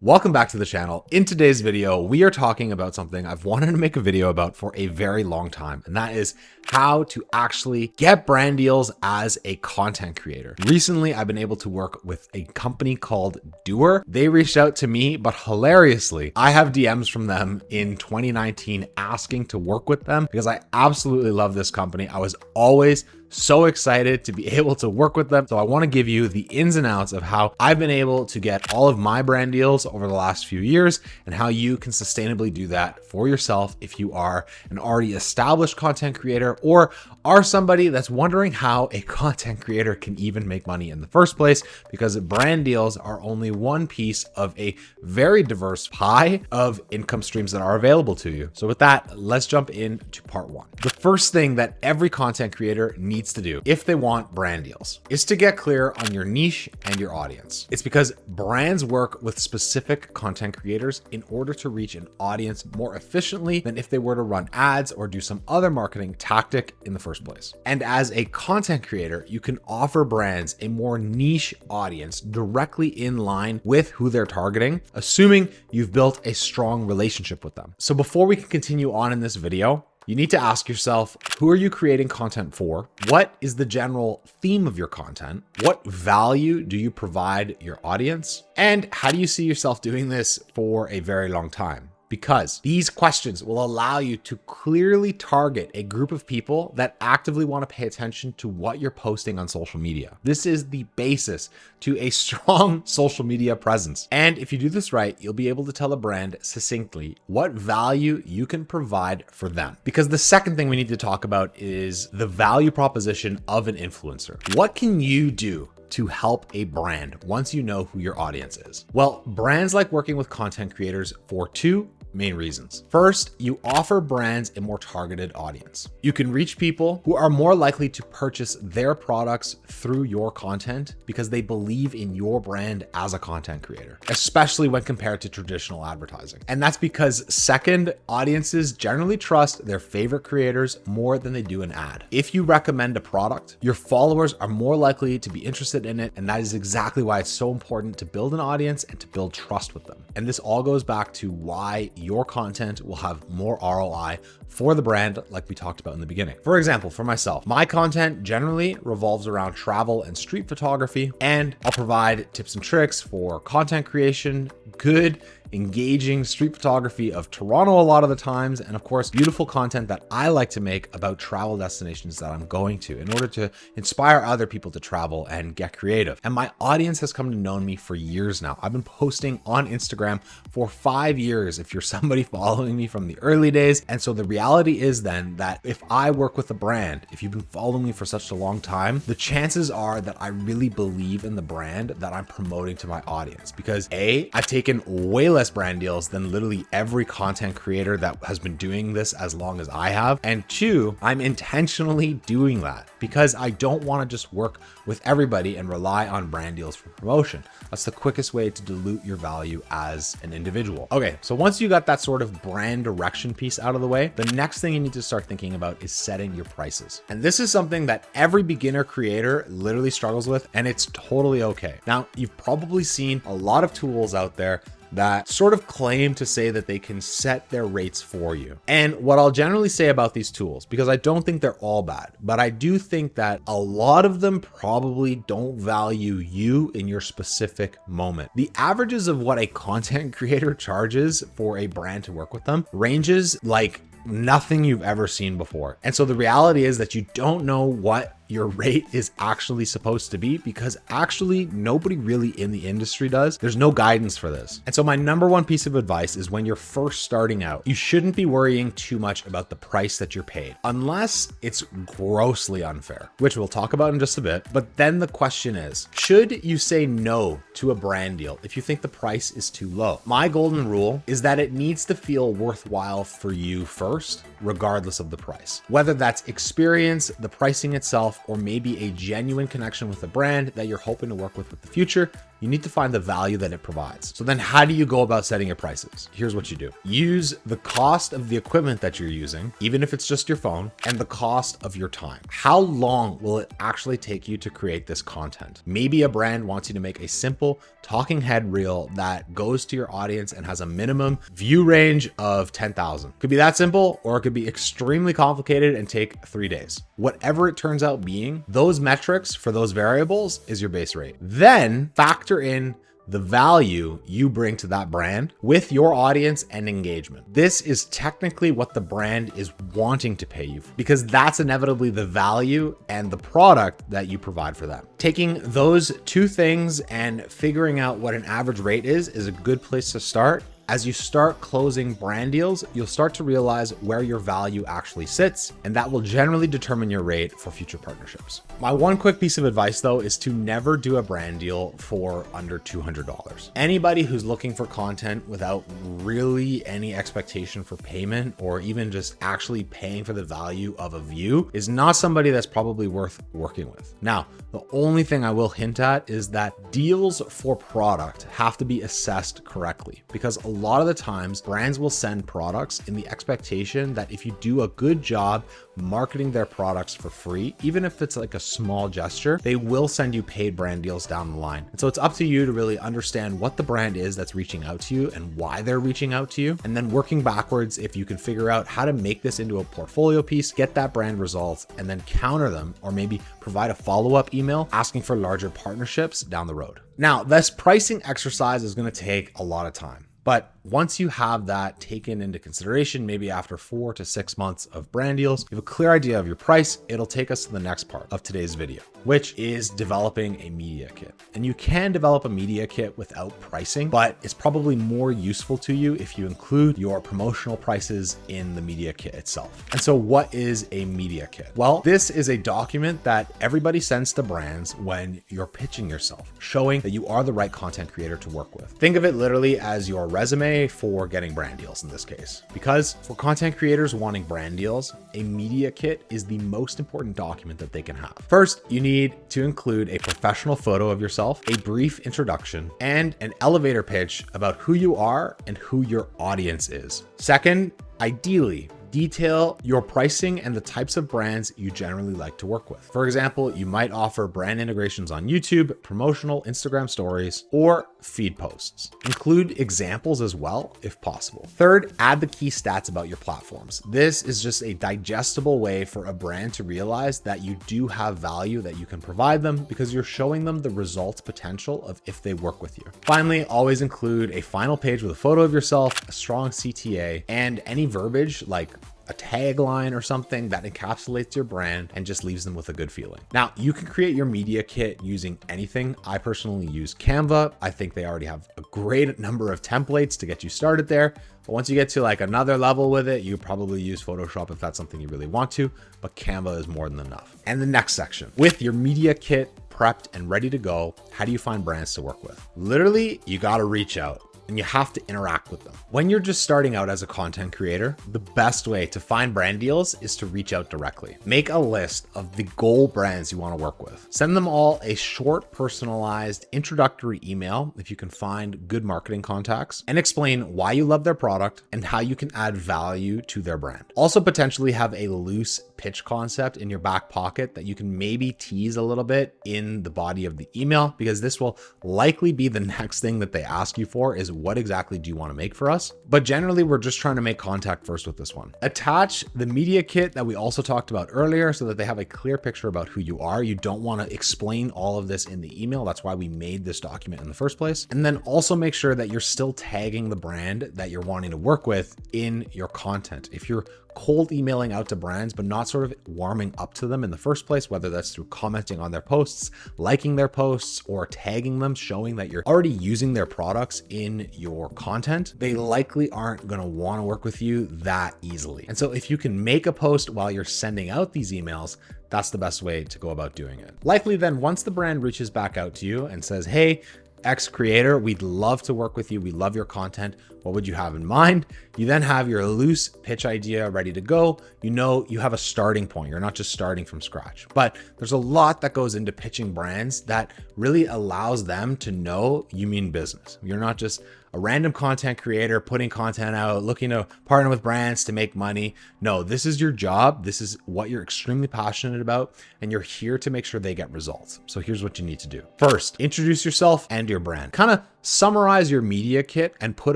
Welcome back to the channel. In today's video, we are talking about something I've wanted to make a video about for a very long time, and that is how to actually get brand deals as a content creator. Recently, I've been able to work with a company called Doer. They reached out to me, but hilariously, I have DMs from them in 2019 asking to work with them because I absolutely love this company. I was always so excited to be able to work with them. So I want to give you the ins and outs of how I've been able to get all of my brand deals over the last few years and how you can sustainably do that for yourself if you are an already established content creator or are somebody that's wondering how a content creator can even make money in the first place, because brand deals are only one piece of a very diverse pie of income streams that are available to you. So with that, let's jump into part one. The first thing that every content creator needs to do if they want brand deals is to get clear on your niche and your audience. It's because brands work with specific content creators in order to reach an audience more efficiently than if they were to run ads or do some other marketing tactic in the first place. And as a content creator, you can offer brands a more niche audience directly in line with who they're targeting, assuming you've built a strong relationship with them. So before we can continue on in this video, you need to ask yourself, who are you creating content for? What is the general theme of your content? What value do you provide your audience? And how do you see yourself doing this for a very long time? Because these questions will allow you to clearly target a group of people that actively want to pay attention to what you're posting on social media. This is the basis to a strong social media presence. And if you do this right, you'll be able to tell a brand succinctly what value you can provide for them. Because the second thing we need to talk about is the value proposition of an influencer. What can you do to help a brand once you know who your audience is? Well, brands like working with content creators for two main reasons. First, you offer brands a more targeted audience. You can reach people who are more likely to purchase their products through your content because they believe in your brand as a content creator, especially when compared to traditional advertising. And that's because second, audiences generally trust their favorite creators more than they do an ad. If you recommend a product, your followers are more likely to be interested in it. And that is exactly why it's so important to build an audience and to build trust with them. And this all goes back to why your content will have more ROI for the brand, like we talked about in the beginning. For example, for myself, my content generally revolves around travel and street photography, and I'll provide tips and tricks for content creation, good, engaging street photography of Toronto a lot of the times, and of course, beautiful content that I like to make about travel destinations that I'm going to in order to inspire other people to travel and get creative. And my audience has come to know me for years now. I've been posting on Instagram for 5 years, if you're somebody following me from the early days. And so the reality is then that if I work with a brand, if you've been following me for such a long time, the chances are that I really believe in the brand that I'm promoting to my audience, because A, I've taken way less brand deals than literally every content creator that has been doing this as long as I have. And two, I'm intentionally doing that because I don't want to just work with everybody and rely on brand deals for promotion. That's the quickest way to dilute your value as an individual. Okay, so once you got that sort of brand direction piece out of the way, the next thing you need to start thinking about is setting your prices. And this is something that every beginner creator literally struggles with, and it's totally okay. Now, you've probably seen a lot of tools out there that sort of claim to say that they can set their rates for you. And what I'll generally say about these tools, because I don't think they're all bad, but I do think that a lot of them probably don't value you in your specific moment. The averages of what a content creator charges for a brand to work with them ranges like nothing you've ever seen before. And so the reality is that you don't know what your rate is actually supposed to be, because actually nobody really in the industry does. There's no guidance for this. And so my number one piece of advice is when you're first starting out, you shouldn't be worrying too much about the price that you're paid, unless it's grossly unfair, which we'll talk about in just a bit. But then the question is, should you say no to a brand deal if you think the price is too low? My golden rule is that it needs to feel worthwhile for you first, regardless of the price. Whether that's experience, the pricing itself, or maybe a genuine connection with a brand that you're hoping to work with the future, you need to find the value that it provides. So then how do you go about setting your prices? Here's what you do. Use the cost of the equipment that you're using, even if it's just your phone, and the cost of your time. How long will it actually take you to create this content? Maybe a brand wants you to make a simple talking head reel that goes to your audience and has a minimum view range of 10,000. Could be that simple, or it could be extremely complicated and take 3 days. Whatever it turns out being, those metrics for those variables is your base rate. Then factor in the value you bring to that brand with your audience and engagement. This is technically what the brand is wanting to pay you for, because that's inevitably the value and the product that you provide for them. Taking those two things and figuring out what an average rate is a good place to start. As you start closing brand deals, you'll start to realize where your value actually sits, and that will generally determine your rate for future partnerships. My one quick piece of advice though is to never do a brand deal for under $200. Anybody who's looking for content without really any expectation for payment, or even just actually paying for the value of a view, is not somebody that's probably worth working with. Now, the only thing I will hint at is that deals for product have to be assessed correctly, because a lot of the times brands will send products in the expectation that if you do a good job marketing their products for free, even if it's like a small gesture, they will send you paid brand deals down the line. And so it's up to you to really understand what the brand is that's reaching out to you and why they're reaching out to you. And then working backwards, if you can figure out how to make this into a portfolio piece, get that brand results, and then counter them, or maybe provide a follow-up email asking for larger partnerships down the road. Now, this pricing exercise is going to take a lot of time. But once you have that taken into consideration, maybe after 4 to 6 months of brand deals, you have a clear idea of your price. It'll take us to the next part of today's video, which is developing a media kit. And you can develop a media kit without pricing, but it's probably more useful to you if you include your promotional prices in the media kit itself. And so what is a media kit? Well, this is a document that everybody sends to brands when you're pitching yourself, showing that you are the right content creator to work with. Think of it literally as your resume for getting brand deals in this case, because for content creators wanting brand deals, a media kit is the most important document that they can have. First, you need to include a professional photo of yourself, a brief introduction, and an elevator pitch about who you are and who your audience is. Second, ideally, detail your pricing and the types of brands you generally like to work with. For example, you might offer brand integrations on YouTube, promotional Instagram stories, or feed posts. Include examples as well, if possible. Third, add the key stats about your platforms. This is just a digestible way for a brand to realize that you do have value that you can provide them, because you're showing them the results potential of if they work with you. Finally, always include a final page with a photo of yourself, a strong CTA, and any verbiage like a tagline or something that encapsulates your brand and just leaves them with a good feeling. Now, you can create your media kit using anything. I personally use Canva. I think they already have a great number of templates to get you started there. But once you get to like another level with it, you probably use Photoshop if that's something you really want to, but Canva is more than enough. And the next section, with your media kit prepped and ready to go, how do you find brands to work with? Literally, you got to reach out. And you have to interact with them. When you're just starting out as a content creator, the best way to find brand deals is to reach out directly. Make a list of the goal brands you want to work with. Send them all a short, personalized introductory email if you can find good marketing contacts, and explain why you love their product and how you can add value to their brand. Also potentially have a loose pitch concept in your back pocket that you can maybe tease a little bit in the body of the email, because this will likely be the next thing that they ask you for is, what exactly do you want to make for us? But generally, we're just trying to make contact first with this one. Attach the media kit that we also talked about earlier so that they have a clear picture about who you are. You don't want to explain all of this in the email. That's why we made this document in the first place. And then also make sure that you're still tagging the brand that you're wanting to work with in your content. If you're cold emailing out to brands, but not sort of warming up to them in the first place, whether that's through commenting on their posts, liking their posts, or tagging them, showing that you're already using their products in your content, they likely aren't going to want to work with you that easily. And so if you can make a post while you're sending out these emails, that's the best way to go about doing it. Likely then, once the brand reaches back out to you and says, hey, X creator, we'd love to work with you. We love your content. What would you have in mind? You then have your loose pitch idea ready to go. You know, you have a starting point. You're not just starting from scratch, but there's a lot that goes into pitching brands that really allows them to know you mean business. You're not just a random content creator putting content out, looking to partner with brands to make money. No, this is your job. This is what you're extremely passionate about, and you're here to make sure they get results. So here's what you need to do. First, introduce yourself and your brand. Kind of summarize your media kit and put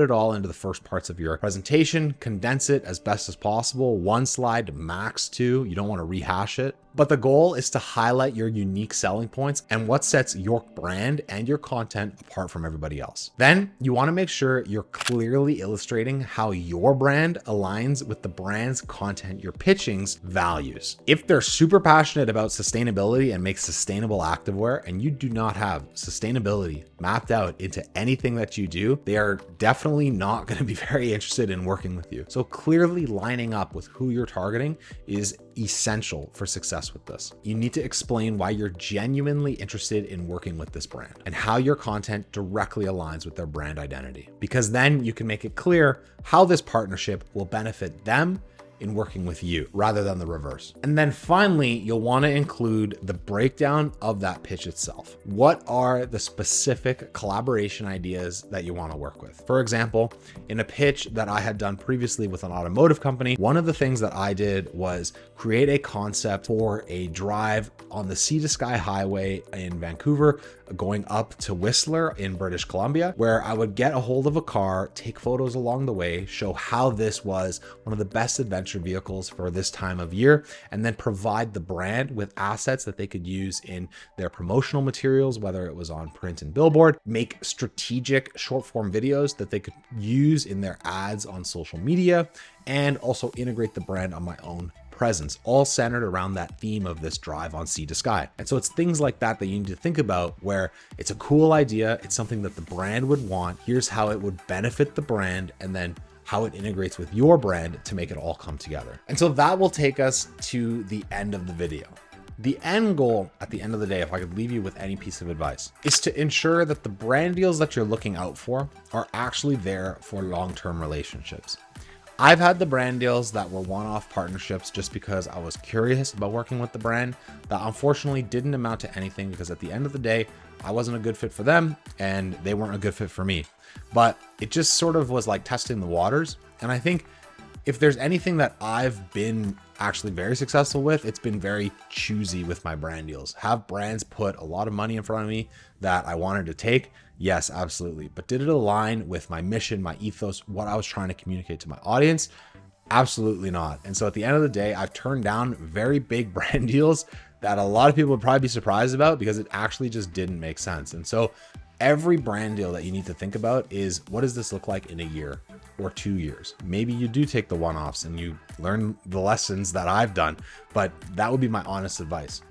it all into the first parts of your presentation. Condense it as best as possible. 1 slide, max 2. You don't want to rehash it. But the goal is to highlight your unique selling points and what sets your brand and your content apart from everybody else. Then you want to make sure you're clearly illustrating how your brand aligns with the brand's content you're pitching's values. If they're super passionate about sustainability and make sustainable activewear, and you do not have sustainability mapped out into anything that you do, they are definitely not going to be very interested in working with you. So clearly lining up with who you're targeting is essential for success with this. You need to explain why you're genuinely interested in working with this brand and how your content directly aligns with their brand identity, because then you can make it clear how this partnership will benefit them in working with you rather than the reverse. And then finally, you'll want to include the breakdown of that pitch itself. What are the specific collaboration ideas that you want to work with? For example, in a pitch that I had done previously with an automotive company, one of the things that I did was create a concept for a drive on the Sea to Sky Highway in Vancouver, going up to Whistler in British Columbia, where I would get a hold of a car, take photos along the way, show how this was one of the best adventure vehicles for this time of year, and then provide the brand with assets that they could use in their promotional materials, whether it was on print and billboard, make strategic short form videos that they could use in their ads on social media, and also integrate the brand on my own presence, all centered around that theme of this drive on Sea to Sky. And so it's things like that that you need to think about, where it's a cool idea, it's something that the brand would want, here's how it would benefit the brand, and then how it integrates with your brand to make it all come together. And so that will take us to the end of the video. The end goal at the end of the day, if I could leave you with any piece of advice, is to ensure that the brand deals that you're looking out for are actually there for long-term relationships. I've had the brand deals that were one-off partnerships just because I was curious about working with the brand, that unfortunately didn't amount to anything, because at the end of the day, I wasn't a good fit for them and they weren't a good fit for me. But it just sort of was like testing the waters. And I think if there's anything that I've been actually very successful with, it's been very choosy with my brand deals. Have brands put a lot of money in front of me that I wanted to take? Yes, absolutely. But did it align with my mission, my ethos, what I was trying to communicate to my audience? Absolutely not. And so at the end of the day, I've turned down very big brand deals that a lot of people would probably be surprised about, because it actually just didn't make sense. And so every brand deal that you need to think about is, what does this look like in a year or 2 years? Maybe you do take the one-offs and you learn the lessons that I've done, but that would be my honest advice.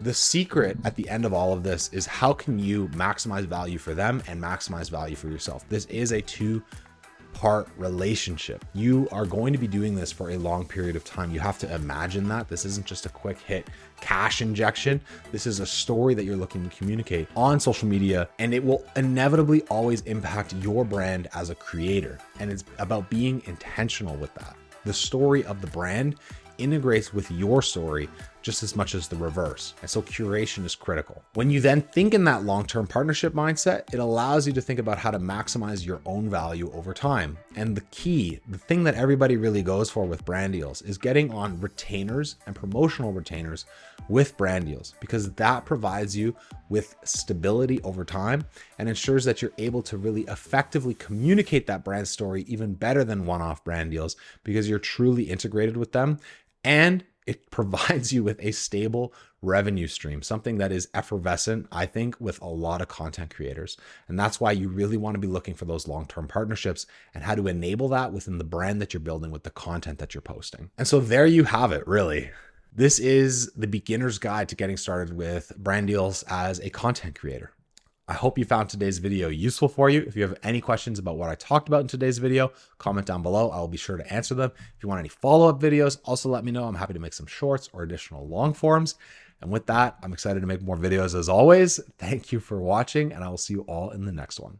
The secret at the end of all of this is, how can you maximize value for them and maximize value for yourself? This is a two-part relationship. You are going to be doing this for a long period of time. You have to imagine that this isn't just a quick hit cash injection. This is a story that you're looking to communicate on social media, and it will inevitably always impact your brand as a creator. And it's about being intentional with that. The story of the brand integrates with your story just as much as the reverse. And so curation is critical. When you then think in that long-term partnership mindset, it allows you to think about how to maximize your own value over time. And the key, the thing that everybody really goes for with brand deals, is getting on retainers and promotional retainers with brand deals, because that provides you with stability over time and ensures that you're able to really effectively communicate that brand story even better than one-off brand deals, because you're truly integrated with them. And it provides you with a stable revenue stream, something that is effervescent, I think, with a lot of content creators. And that's why you really want to be looking for those long-term partnerships and how to enable that within the brand that you're building with the content that you're posting. And so there you have it, really. This is the beginner's guide to getting started with brand deals as a content creator. I hope you found today's video useful for you. If you have any questions about what I talked about in today's video, comment down below. I'll be sure to answer them. If you want any follow-up videos, also let me know. I'm happy to make some shorts or additional long forms. And with that, I'm excited to make more videos as always. Thank you for watching, and I will see you all in the next one.